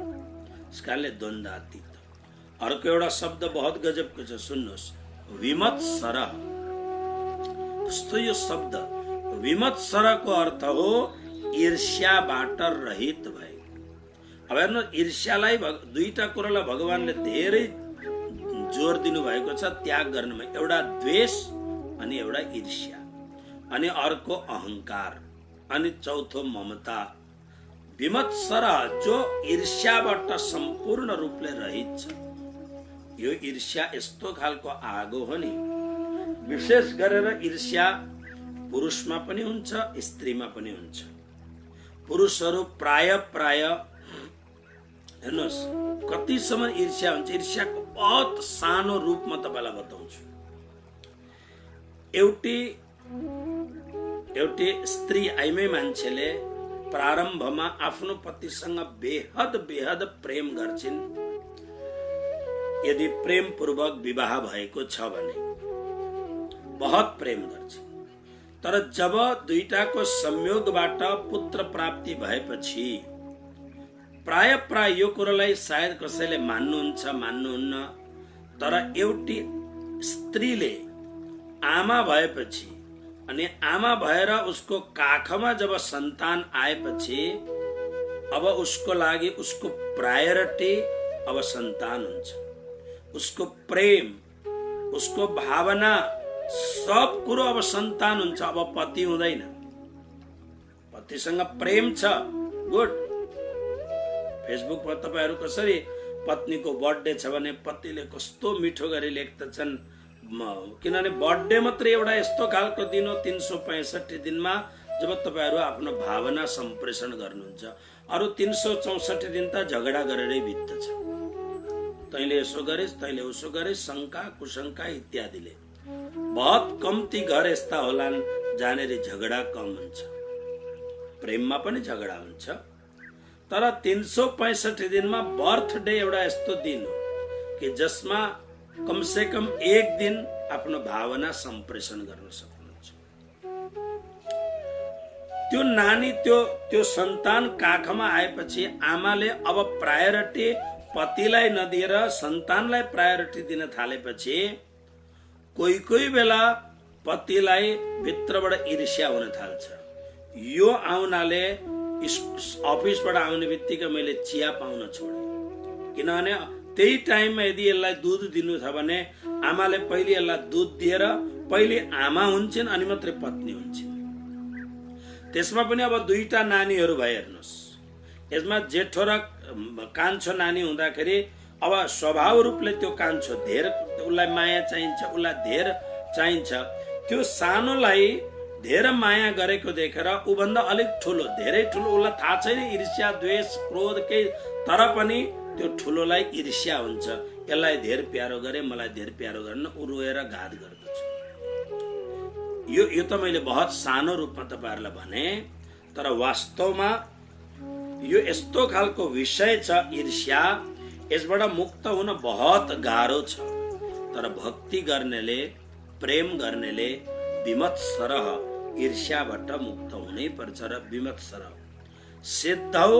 यसकारणले द्वन्द्वातीत। अर्को एउटा शब्द बहुत गजबको छ, सुन्नुहोस्, विमत्सर। जस्तो यो शब्द विमत्सर को अर्थ हो ईर्ष्याबाट रहित भएको। अब हेर्नु, ईर्ष्यालाई दुईटा कुरालाई भगवानले धेरै जोर दिनु भएको छ त्याग गर्नमा। एउटा द्वेष अनि एउटा ईर्ष्या, अनि अर्को अहंकार, अनि चौथो ममता। विमत्सर जो ईर्ष्याबाट सम्पूर्ण रूपले रहित छ। यो ईर्ष्या यस्तो खालको आगो हो नि, विशेष गरेर ईर्ष्या पुरुषमा पनि हुन्छ, स्त्रीमा पनि हुन्छ। पुरुषहरू प्राय हेर्नुहोस् कतिसम्म ईर्ष्या हुन्छ। ईर्ष्याको बहुत सानो रूप म तपाईलाई बताउँछु। एउटी स्त्री आइमै मान्छेले प्रारम्भमा आफ्नो पतिसँग बेहद प्रेम गर्छिन्। यदि प्रेम पूर्वक विवाह भएको छ भने बहुत प्रेम गर्छिन्। तर जब दुईटाको संयोगबाट पुत्र प्राप्ति भएपछि प्राय यो कुरालाई सायद कसैले मान्नुहुन्छ मान्नुहुन्न, तर एउटी स्त्रीले आमा भएपछि अनि आमा भएर उसको काखमा जब सन्तान आएपछि अब उसको लागि उसको प्रायोरिटी अब सन्तान हुन्छ। उसको प्रेम, उसको भावना, सब कुरो अब सन्तान हुन्छ। अब पति हुँदैन। पतिसँग प्रेम छ, गुड। फेसबुकमा तपाईहरु कसरी पत्नीको बर्थडे छ भने पतिले कस्तो मिठो गरी लेख्दछन्, किनभने बर्थडे मात्रै एउटा यस्तो खालको दिन हो 365 दिनमा जब तपाईहरु आफ्नो भावना सम्प्रेषण गर्नुहुन्छ। अरु 364 दिन त झगडा गरेरै बित्दछ। तैले यसो गरेस्, तैले उसो गरेस्, शंका कुशंका इत्यादिले। बहुत कम्ती घर यस्ता होलान् जहाँनेरि झगडा कम हुन्छ। प्रेममा पनि झगडा हुन्छ, तर 365 दिनमा बर्थडे एउटा यस्तो दिन हो कि जसमा कम से कम एक दिन आफ्नो भावना सम्प्रेषण गर्न सक्नुहुन्छ। त्यो नानी त्यो सन्तान काखमा आएपछि आमाले अब प्रायोरिटी पतिलाई नदिएर सन्तानलाई प्रायोरिटी दिन थालेपछि कोही बेला पतिलाई भित्रबाट ईर्ष्या हुन थाल्छ। यो आउनाले अफिसबाट आउने बित्तिकै मैले चिया पाउन छोडे, किनभने त्यही टाइममा यदि यसलाई दुध दिनु छ भने आमाले पहिले यसलाई दुध दिएर पहिले आमा हुन्छन् अनि मात्रै पत्नी हुन्छन्। त्यसमा पनि अब दुईटा नानीहरू भए हेर्नुहोस्। यसमा जेठो र कान्छो नानी हुँदाखेरि अब स्वभाव रूपले त्यो कान्छो धेर उसलाई माया चाहिन्छ, उसलाई धेर चाहिन्छ। त्यो सानोलाई धेर माया गरेको देखेर उभन्दा अलिक ठुलो, धेरै ठुलो, उसलाई थाहा छैन ईर्ष्या द्वेष क्रोध केही, तर पनि त्यो ठुलोलाई ईर्ष्या हुन्छ। यसलाई धेर प्यारो गरे, मलाई धेर प्यारो गर्न उ रोएर घात गर्दछ। यो त मैले बहुत सानो रूपमा तपाईहरुलाई भने, तर वास्तवमा यो यस्तो खालको विषय छ ईर्ष्या। यसबाट मुक्त हुन बहुत गाह्रो छ, तर भक्ति गर्नेले, प्रेम गर्नेले विमत्सर ईर्ष्याबाट मुक्त हुनै पर्छ। र विमत्सर सिद्धौ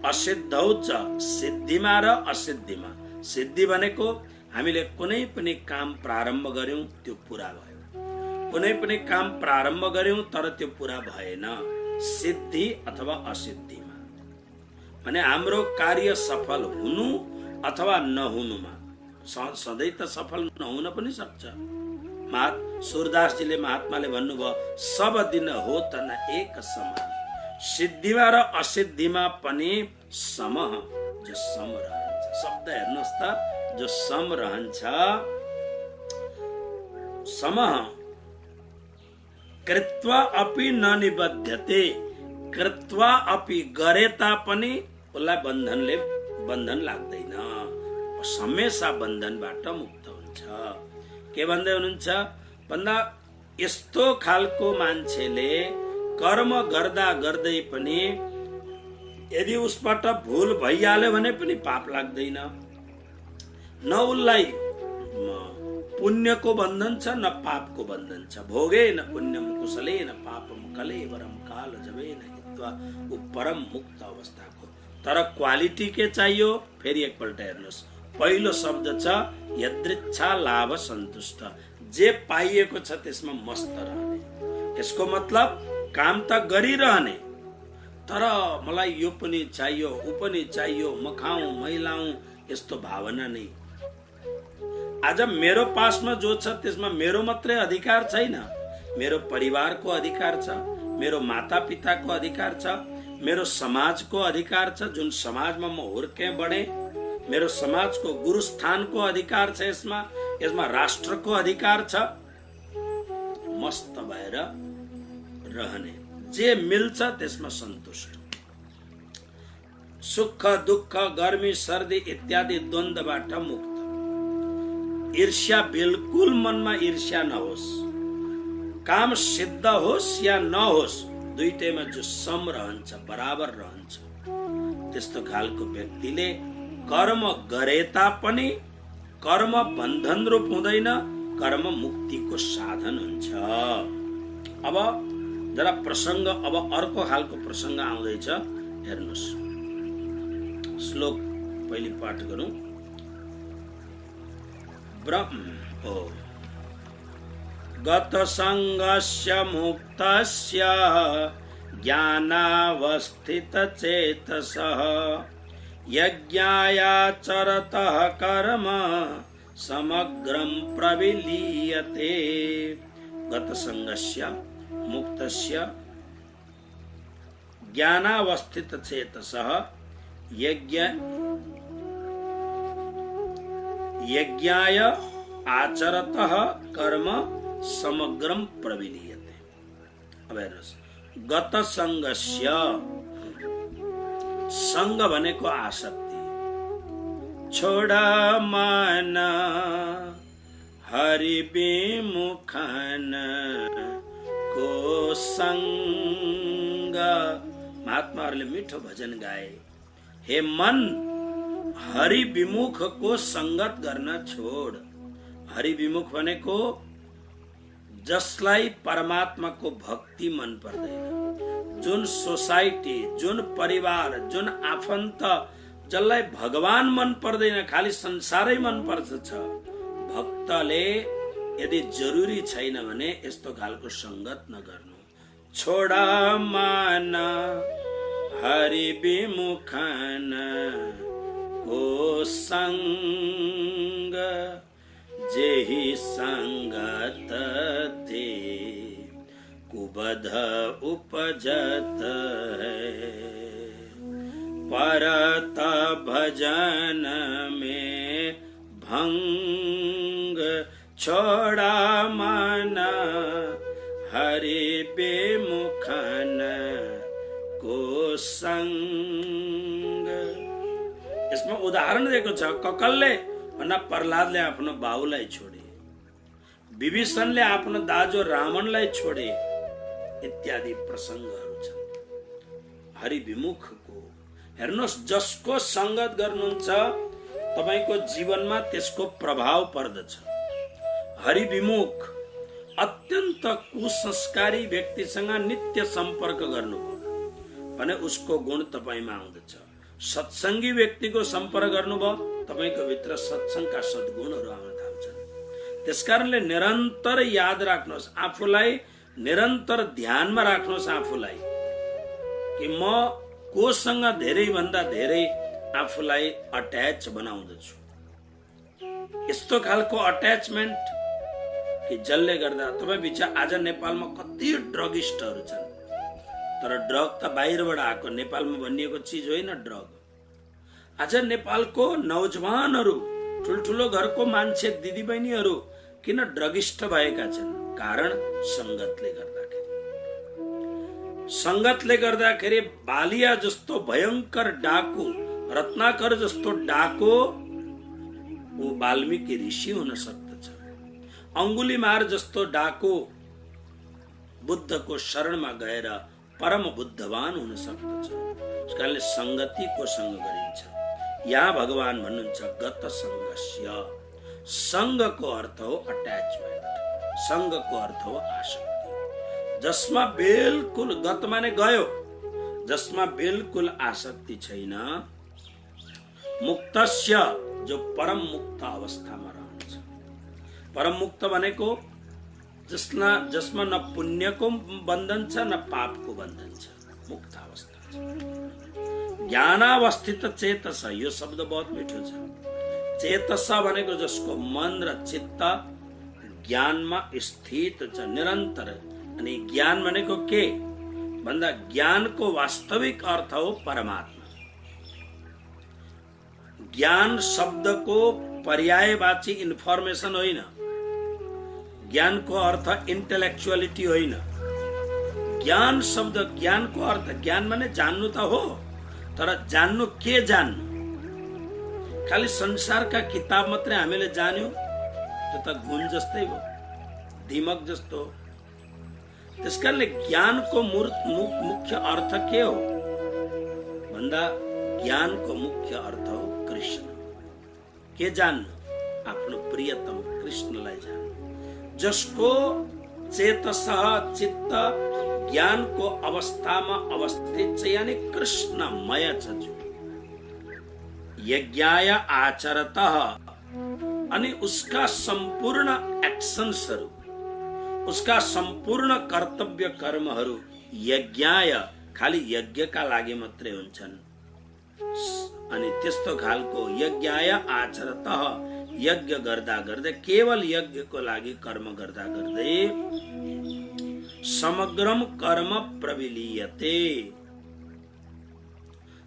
असिद्धौ च, सिद्धिमा र असिद्धिमा। सिद्धि भनेको हामीले कुनै पनि काम प्रारम्भ गर्यौं त्यो पूरा भयो, कुनै पनि काम प्रारम्भ गर्यौं तर त्यो पूरा भएन, सिद्धि अथवा असिद्धिमा। भने हाम्रो कार्य सफल हुनु अथवा नहुनुमा। सधैँ त सफल नहुन पनि सक्छ। सूरदासजीले महात्माले भन्नुभयो, सब दिन हो त न एक समान, सिद्धिमा र असिद्धिमा पनि सम, जो सम रहन्छ। शब्द हेर्नुहोस् त, जो सम रहन्छ। सम कृत्वा अपि न निबध्यते, कृत्वा अपि गरे तापनि उसलाई बन्धन लाग्दैन, हमेशा बन्धनबाट मुक्त हुन्छ। के भन्दै हुनुहुन्छ भन्दा यस्तो खालको मान्छेले कर्म गर्दा गर्दै पनि यदि उसबाट भूल भइहाल्यो भने पनि पाप लाग्दैन। न उसलाई पुण्यको बन्धन छ न पापको बन्धन छ। भोगे न पुण्यम कुशले न पापम कलेवरम काल जबे न हित्वा, ऊ परम मुक्त अवस्थाको। तर क्वालिटी के चाहियो? फेरि एकपल्ट हेर्नुहोस्, पहिलो शब्द छ यदृच्छा लाभ सन्तुष्ट, जे पाइएको छ त्यसमा मस्त रहने। यसको मतलब काम त गरिरहने, तर मलाई यो पनि चाहियो ऊ पनि चाहियो, म खाऊं मैलाऊं, यस्तो भावना नै। आज मेरो पासमा जो छ त्यसमा मेरो मात्रै अधिकार छैन, मेरो परिवारको अधिकार छ, मेरो माता पिताको अधिकार छ, मेरो समाजको अधिकार छ, जुन समाजमा म हुर्के बढे, मेरो समाजको गुरुस्थानको अधिकार छ, यसमा राष्ट्रको अधिकार छ। मस्त भएर रहने, जे मिल्छ त्यसमा सन्तुष्ट, सुख दुःख गर्मी सर्दी इत्यादि द्वन्द्वबाट मुक्त। ईर्ष्या बिल्कुल मनमा ईर्ष्या नहोस्, काम सिद्ध होस् या नहोस्, दुईटैमा जो सम रहन्छ, बराबर रहन्छ, त्यस्तो खालको व्यक्तिले कर्म गरे तापनि कर्म बन्धन रूप हुँदैन, कर्म मुक्तिको साधन हुन्छ। अब जरा प्रसंग, अब अर्को खालको प्रसंग आउँदैछ, हेर्नुस्। श्लोक पहिले पाठ गरौं। गत संगस्य मुक्तस्य ज्ञानावस्थित चेतसः यज्ञायाचरतः कर्म समग्रं प्रविलीयते। गत संगस्य मुक्तस्य ज्ञानावस्थित चेतसः यज्ञाय आचरतः कर्म समग्रम प्रविलीयते। अब हेर्नुस्, गत संगस्य, संग भनेको आसक्ति, छोडा मन हरि विमुखन को संग। महात्माहरूले मिठो भजन गाए, हे मन हरि विमुख को संगत गर्न छोड। हरि विमुख भनेको जसलाई परमात्माको भक्ति मन पर्दैन, जुन सोसाइटी, जुन परिवार, जुन आफन्त, जसलाई भगवान मन पर्दैन, खाली संसारै मन पर्छ, भक्तले यदि जरुरी छैन भने यस्तो खालको संगत नगर्नु। छोडा मन हरि विमुखन को संग जेहि संगत ते कुबध उपजत है। परत भजन में भंग छोड़ा मन हरि विमुखन को संग। यसमा उदाहरण दिएको छ, ककलले भन्दा प्रहलादले आफ्नो बाउलाई छोडे, विभीषणले आफ्नो दाजु रावणलाई छोडे, इत्यादि प्रसंगहरू छन्। हरि विमुखको हेर्नुहोस्, जसको संगत गर्नुहुन्छ तपाईको जीवनमा त्यसको प्रभाव पर्दछ। हरि विमुख अत्यन्त कुसंस्कारी व्यक्तिसँग नित्य सम्पर्क गर्नुभयो भने उसको गुण तपाईमा आउँदछ। सत्संगी व्यक्तिको सम्पर्क गर्नुभयो, तपाईको भित्र सत्संगका सद्गुणहरू आउन थाल्छन्। त्यसकारणले निरन्तर याद राख्नुहोस्, आफूलाई निरन्तर ध्यानमा राख्नुहोस् आफूलाई, कि म कोसँग धेरै भन्दा धेरै आफूलाई अट्याच बनाउँदछु। यस्तो खालको अट्याचमेन्ट कि जसले गर्दा तपाईँ विचार, आज नेपालमा कति ड्रगिस्टहरू छन्, तर ड्रग त बाहिरबाट आएको, नेपालमा भनिएको चिज होइन ड्रग। आज नेपालको नौजवानहरू, ठुल्ठुलो घरको मान्छे, दिदीबहिनीहरू किन ड्रगिस्ट भएका छन्? कारण संगतले गर्दाखेरि। संगतले गर्दाखेरि बालिया जस्तो भयंकर डाकु, रत्नाकर जस्तो डाको वो वाल्मीकि ऋषि हुन सक्दछ। अंगुलीमार जस्तो डाको बुद्धको शरणमा गएर परम बुद्धवान हुन सक्दछ। यसकारणले संगतिको संग गरिन्छ। यहाँ भगवान भन्नुहुन्छ गत संगस्य। संगको अर्थ हो अट्याचमेन्ट, संगको अर्थ हो आसक्ति। जसमा बिल्कुल गत माने गयो, जसमा बिल्कुल आसक्ति छैन। मुक्तस्य जो परम मुक्त अवस्थामा रहन्छ। परम मुक्त भनेको जसमा न पुण्यको बन्धन छ न पापको बन्धन छ, मुक्त अवस्था छ। ज्ञानावस्थित चेतस, यो शब्द बहुत मिठो छ। चेतस भनेको जसको मन र चित्त ज्ञानमा स्थित छ निरन्तर। अनि ज्ञान भनेको के भन्दा ज्ञानको वास्तविक अर्थ हो परमात्मा। ज्ञान शब्दको पर्यायवाची इन्फर्मेसन होइन, ज्ञानको अर्थ इन्टेलेक्चुअलिटी होइन। ज्ञान शब्द, ज्ञानको अर्थ, ज्ञान माने जान्नु त हो, तर जान्नु के जान्नु? खालि संसारका किताब मात्रै हामीले जान्यौं, त्यो त घुन जस्तै हो, दिमक जस्तो हो। त्यसकारणले ज्ञानको मुख्य अर्थ के हो भन्दा ज्ञानको मुख्य अर्थ हो कृष्ण। के जान्नु? आफ्नो प्रियतम कृष्णलाई जान्नु, जसको चेतस चित्त ज्ञानको अवस्थामा अवस्थित छ, यानी कृष्णमय छ। जो यज्ञाय आचरतः, अनि उसका संपूर्ण एक्शन्सहरू, उसका संपूर्ण कर्तव्य कर्महरू यज्ञाय, खाली यज्ञका लागि मात्रै हुन्छन्। अनि त्यस्तो खालको यज्ञाय आचरतः, यज्ञ गर्दा गर्दै, केवल यज्ञको लागि कर्म गर्दा गर्दै समग्रम कर्म प्रविलीयते,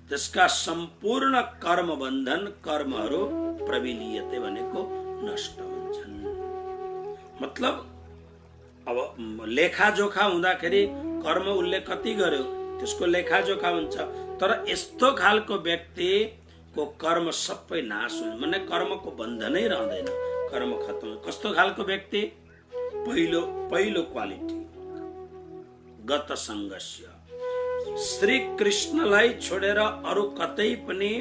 त्यसका सम्पूर्ण कर्म बन्धन कर्महरू प्रविलीयते भनेको नष्ट हुन्छन्। मतलब अब लेखाजोखा हुँदाखेरि कर्म उसले कति गर्यो त्यसको लेखाजोखा हुन्छ, तर यस्तो खालको व्यक्तिको कर्म सबै नाश हुन्छ, माने कर्मको बन्धनै रहँदैन, कर्म खत्म। कस्तो खालको व्यक्ति? पहिलो क्वालिटी गत संगस्य, श्री कृष्णलाई छोडेर अरू कतै पनि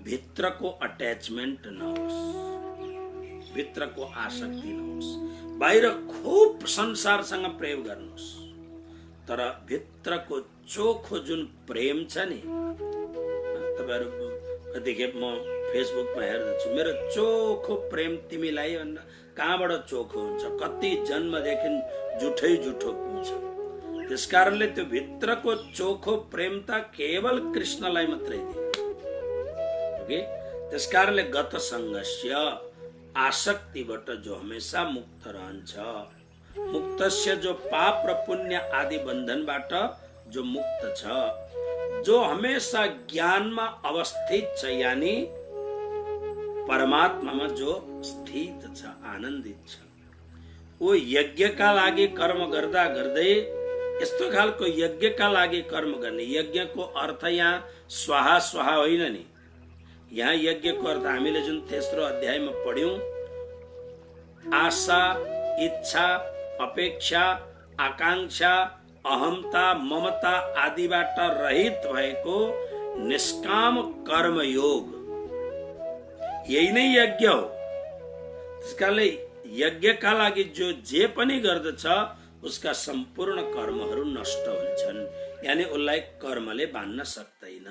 भित्रको अट्याचमेन्ट नहोस्, भित्रको आसक्ति नहोस्। बाहिर खूब संसारसँग प्रेम गर्नुहोस्, तर भित्रको चोखो जुन प्रेम छ नि, तपाईहरु कतिखेप म फेसबुकमा हेर्दछु, मेरो चोखो प्रेम तिमीलाई भन्दा कहाँबाट चोखो हुन्छ? कति जन्मदेखि झुठै झुठो हुन्छ। त्यसकारणले त्यो भित्रको चोखो प्रेम त केवल कृष्णलाई मात्रै दिनु। ओके, त्यसकारणले गत संगस्य, आसक्तिबाट जो हमेशा मुक्त रहन्छ, मुक्तस्य जो पाप र पुण्य आदि बन्धनबाट जो मुक्त छ, जो हमेशा ज्ञानमा अवस्थित छ, यानी परमात्मामा जो स्थित छ, आनन्दित छ, वो यज्ञका लागि कर्म गर्दा गर्दै, यस्तो खालको यज्ञका लागि कर्म गर्ने, यज्ञको अर्थ यहाँ स्वाहा स्वाहा होइन नि। यहाँ यज्ञको अर्थ हामीले जुन तेस्रो अध्यायमा पढ्यौं, आशा, इच्छा, अपेक्षा, आकांक्षा, अहमता, ममता आदिबाट रहित भएको निष्काम कर्म योग, यही नै यज्ञ हो। त्यसकारणले यज्ञका लागि जो जे पनि गर्दछ उसका सम्पूर्ण कर्महरू नष्ट हुन्छन्, यानी उसलाई कर्मले बान्न सक्दैन।